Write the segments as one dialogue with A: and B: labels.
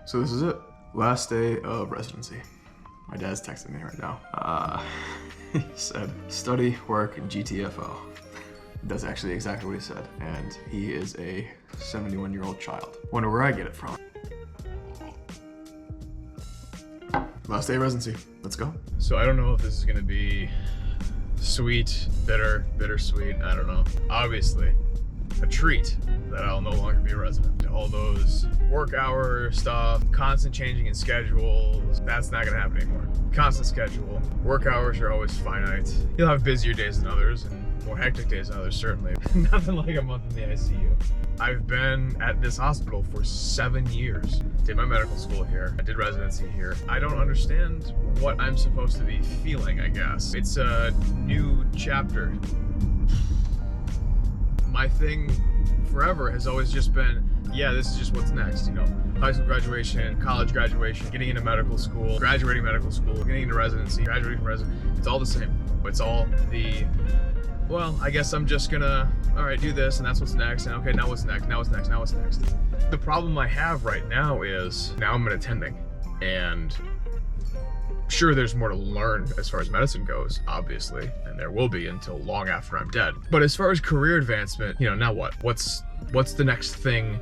A: So this is it. Last day of residency. My dad's texting me right now. He said, study, work, GTFO. That's actually exactly what he said. And he is a 71-year-old child. Wonder where I get it from. Last day of residency. Let's go. So I don't know if this is gonna be sweet, bitter, bittersweet, I don't know. Obviously, a treat that I'll no longer be a resident. All those work hour stuff, constant changing in schedules, that's not gonna happen anymore. Constant schedule, work hours are always finite. You'll have busier days than others and more hectic days than others, certainly. Nothing like a month in the ICU. I've been at this hospital for 7 years. Did my medical school here. I did residency here. I don't understand what I'm supposed to be feeling, I guess. It's a new chapter. My thing forever has always just been, yeah, this is just what's next, you know. High school graduation, college graduation, getting into medical school, graduating medical school, getting into residency, graduating from residency. It's all the same. It's all the, well, I guess I'm just gonna, all right, do this and that's what's next. And okay, now what's next? Now what's next? Now what's next? The problem I have right now is now I'm an attending, and sure, there's more to learn as far as medicine goes, obviously, and there will be until long after I'm dead. But as far as career advancement, you know, now what? What's the next thing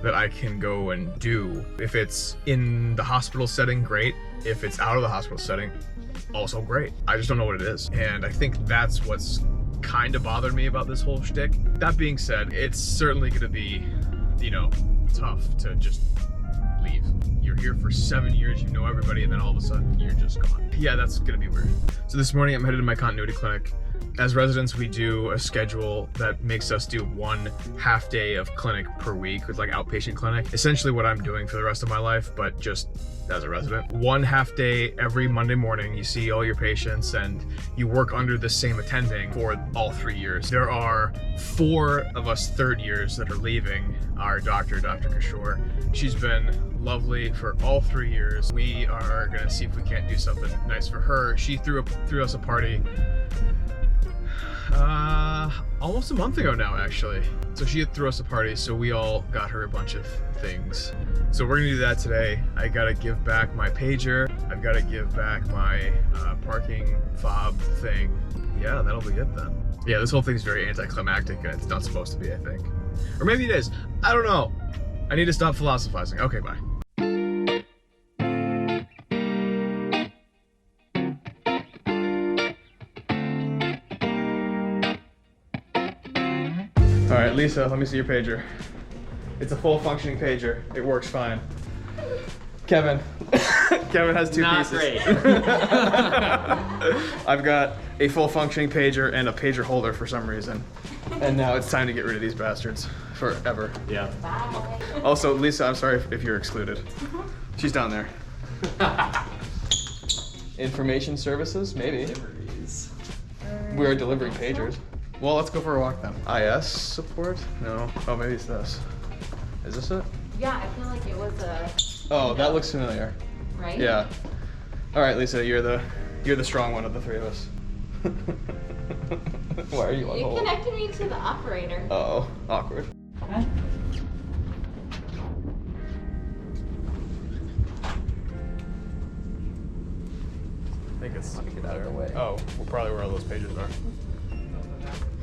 A: that I can go and do? If it's in the hospital setting, great. If it's out of the hospital setting, also great. I just don't know what it is. And I think that's what's kind of bothered me about this whole shtick. That being said, it's certainly gonna be, you know, tough to just leave. You're here for 7 years, you know everybody, and then all of a sudden you're just gone. Yeah, that's gonna be weird. So this morning I'm headed to my continuity clinic. As residents, we do a schedule that makes us do 1 half day of clinic per week. It's like outpatient clinic. Essentially what I'm doing for the rest of my life, but just as a resident. 1 half day every Monday morning. You see all your patients and you work under the same attending for all 3 years. There are 4 of us third years that are leaving. Our doctor, Dr. Kishore, she's been lovely for all 3 years. We are gonna see if we can't do something nice for her. She threw us a party almost a month ago now, actually. So she threw us a party, so we all got her a bunch of things. So we're gonna do that today. I gotta give back my pager. I've gotta give back my parking fob thing. Yeah, that'll be it then. Yeah, this whole thing's very anticlimactic and it's not supposed to be, I think. Or maybe it is. I don't know. I need to stop philosophizing. Okay, bye. All right, Lisa, let me see your pager. It's a full functioning pager. It works fine. Kevin. Kevin has 2 pieces.
B: Not great.
A: I've got a full functioning pager and a pager holder for some reason. And now it's time to get rid of these bastards forever.
B: Yeah.
C: Bye.
A: Also, Lisa, I'm sorry if you're excluded. She's down there. Information services, maybe.
B: Deliveries.
A: We are delivering pagers. Well, let's go for a walk then. IS support? No. Oh, maybe it's this. Is this it?
C: Yeah, I feel like it was a.
A: Oh, that looks familiar.
C: Right?
A: Yeah. All right, Lisa, you're the strong one of the 3 of us. Why are you on
C: You
A: hold?
C: connected me to the operator.
A: Uh-oh, awkward.
C: Okay.
A: I think it's.
B: Let me get out of her way.
A: Oh, well, probably where all those pages are.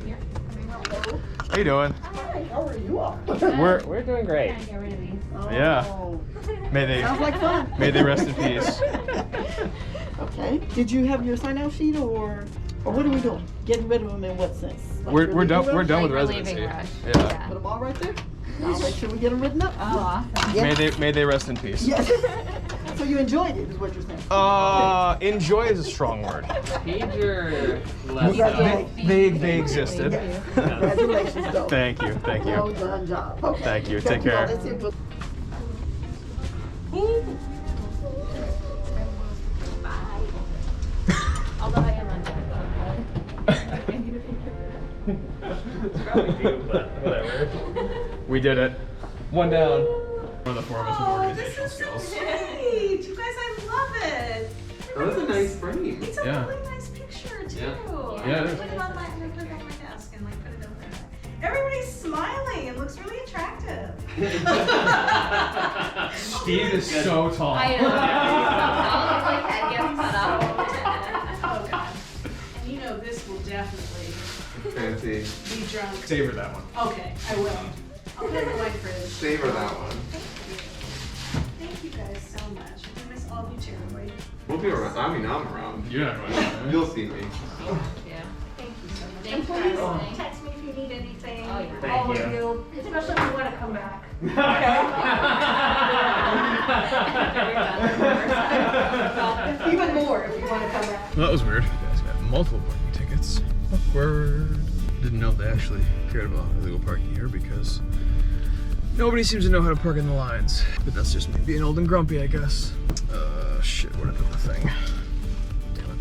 C: Here.
A: How you doing?
D: Hi, how are you all?
B: We're doing great.
C: Can I get rid of these?
A: Yeah.
D: Oh,
A: May
D: sounds like fun.
A: they rest in peace.
D: Okay. Did you have your sign-out sheet or what are we doing? Getting rid of them in what sense? Like
A: We're
D: relieving
A: done. We're
D: rush?
A: done with
C: Like relieving
A: residency.
C: rush.
A: Yeah.
D: Put them all right there. I'll make sure we get them written up.
C: Oh, awesome.
D: Yes.
A: May they rest in peace.
D: Yes. So you enjoyed it, is what you're saying?
A: Enjoy is a strong word.
B: Pager left
D: Congratulations.
A: They existed.
D: Congratulations, though.
A: Thank you.
D: Well done job. Okay.
A: Thank you.
D: Got
A: Take care.
D: all this info.
C: Bye. Although I am on
B: Probably do, but whatever.
A: We did it. One down. One of the 4 of us with
E: Oh,
A: organizational
E: this is so
A: skills.
E: great! You guys, I love it.
B: That was a nice frame.
E: It's a
A: Yeah.
E: really nice picture too.
B: Yeah.
A: Yeah, it is.
E: I'm gonna put it on my desk and like put it over there. Everybody's smiling. It looks really attractive. Oh,
A: Steve is so tall.
C: I know. He's like head gets cut off.
E: Oh god. And you know this will definitely
F: Fancy.
E: be drunk.
A: Savor that one.
E: Okay, I will. I'll put it in my fridge.
F: Savor that one.
E: Thank you guys so much. I miss all of you terribly.
F: We'll be around. I mean, I'm around.
A: You're not going
F: You'll see me.
C: Yeah.
E: Thank you so much.
C: Thanks,
E: And please
C: guys.
E: text me if you need anything.
C: Oh, yeah.
B: Thank
E: All
B: you.
E: of you, especially if you want to come back. Even more if you want to come back.
A: Well, that was weird. You guys got multiple parking tickets. Awkward. Didn't know they actually cared about illegal parking here because nobody seems to know how to park in the lines. But that's just me being old and grumpy, I guess. Shit, where'd I put the thing? Damn it.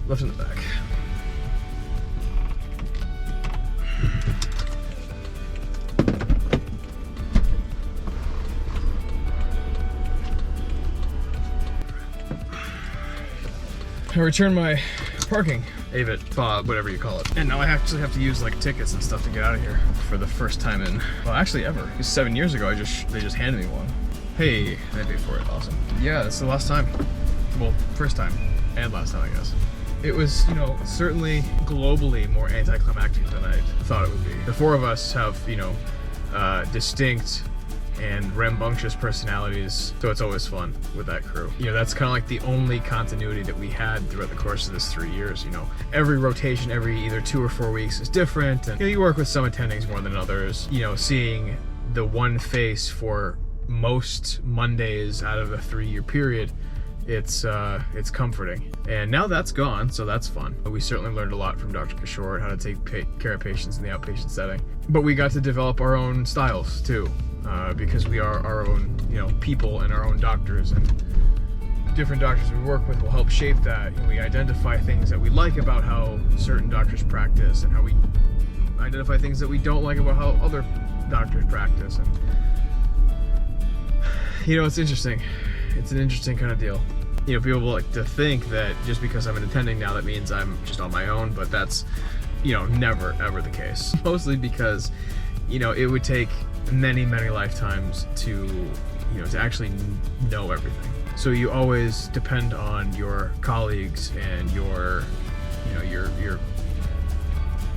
A: Left in the back. I returned my parking, AVIT, fob, whatever you call it. And now I actually have to use like tickets and stuff to get out of here for the first time in, well, actually ever. 'Cause 7 years ago, they just handed me one. Hey, I paid for it, awesome. Yeah, that's the last time. Well, first time and last time, I guess. It was, you know, certainly globally more anticlimactic than I thought it would be. The four of us have, you know, distinct and rambunctious personalities, so it's always fun with that crew. You know, that's kind of like the only continuity that we had throughout the course of this 3 years. You know, every rotation, every either 2 or 4 weeks is different, and you know, you work with some attendings more than others. You know, seeing the one face for most Mondays out of a 3-year period, it's comforting. And now that's gone, so that's fun. We certainly learned a lot from Dr. Kishore, how to take care of patients in the outpatient setting. But we got to develop our own styles too. Because we are our own, you know, people and our own doctors, and different doctors we work with will help shape that. And we identify things that we like about how certain doctors practice, and how we identify things that we don't like about how other doctors practice. And you know, it's interesting. It's an interesting kind of deal. You know, people like to think that just because I'm an attending now, that means I'm just on my own, but that's, you know, never ever the case. Mostly because, you know, it would take many lifetimes to, you know, to actually know everything. So you always depend on your colleagues and your, you know, your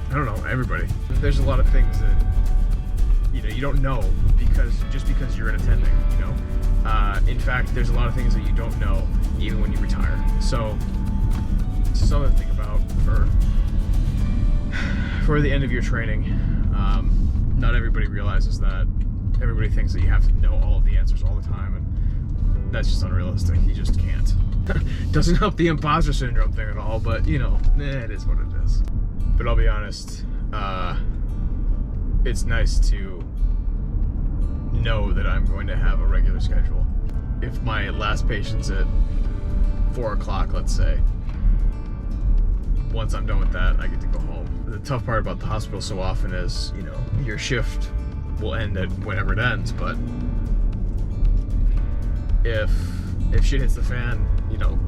A: I don't know, everybody. There's a lot of things that, you know, you don't know because you're an attending, you know. In fact, there's a lot of things that you don't know even when you retire. So something to think about for the end of your training. Not everybody realizes that. Everybody thinks that you have to know all of the answers all the time, and that's just unrealistic. You just can't. Doesn't help the imposter syndrome thing at all, but you know, it is what it is. But I'll be honest, it's nice to know that I'm going to have a regular schedule. If my last patient's at 4 o'clock, let's say, once I'm done with that, I get to go home. The tough part about the hospital so often is, you know, your shift will end at whenever it ends, but if shit hits the fan, you know,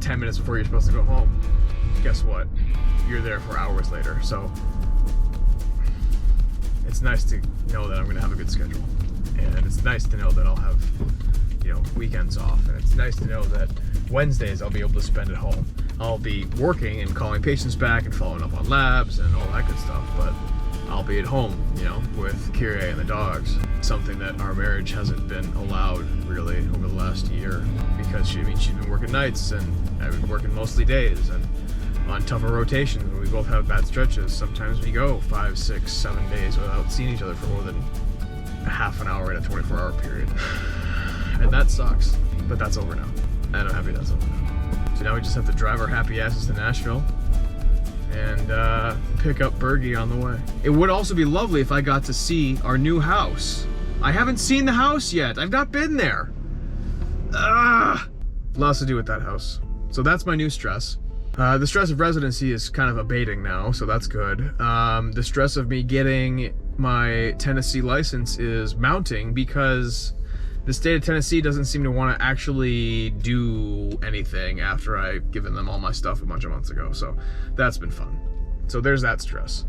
A: 10 minutes before you're supposed to go home, guess what? You're there for hours later. So it's nice to know that I'm going to have a good schedule, and it's nice to know that I'll have, you know, weekends off, and it's nice to know that Wednesdays I'll be able to spend at home. I'll be working and calling patients back and following up on labs and all that good stuff, but I'll be at home, you know, with Kyrie and the dogs. Something that our marriage hasn't been allowed really over the last year, because she's been working nights and I've been working mostly days, and on tougher rotations when we both have bad stretches. Sometimes we go 5, 6, 7 days without seeing each other for more than a half an hour in a 24-hour period. And that sucks, but that's over now. And I'm happy that's over now. So now we just have to drive our happy asses to Nashville and pick up Bergie on the way. It would also be lovely if I got to see our new house. I haven't seen the house yet. I've not been there. Lots to do with that house. So that's my new stress. The stress of residency is kind of abating now, so that's good. The stress of me getting my Tennessee license is mounting because the state of Tennessee doesn't seem to want to actually do anything after I've given them all my stuff a bunch of months ago. So that's been fun. So there's that stress.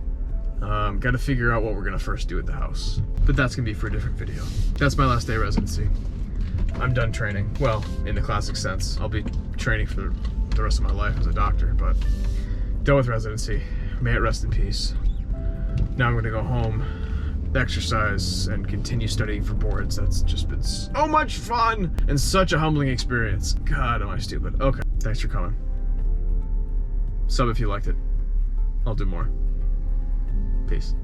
A: Got to figure out what we're going to first do at the house. But that's going to be for a different video. That's my last day of residency. I'm done training. Well, in the classic sense. I'll be training for the rest of my life as a doctor, but done with residency. May it rest in peace. Now I'm gonna go home, exercise, and continue studying for boards. That's just been so much fun and such a humbling experience. God, am I stupid. Okay, thanks for coming. Sub if you liked it. I'll do more. Peace.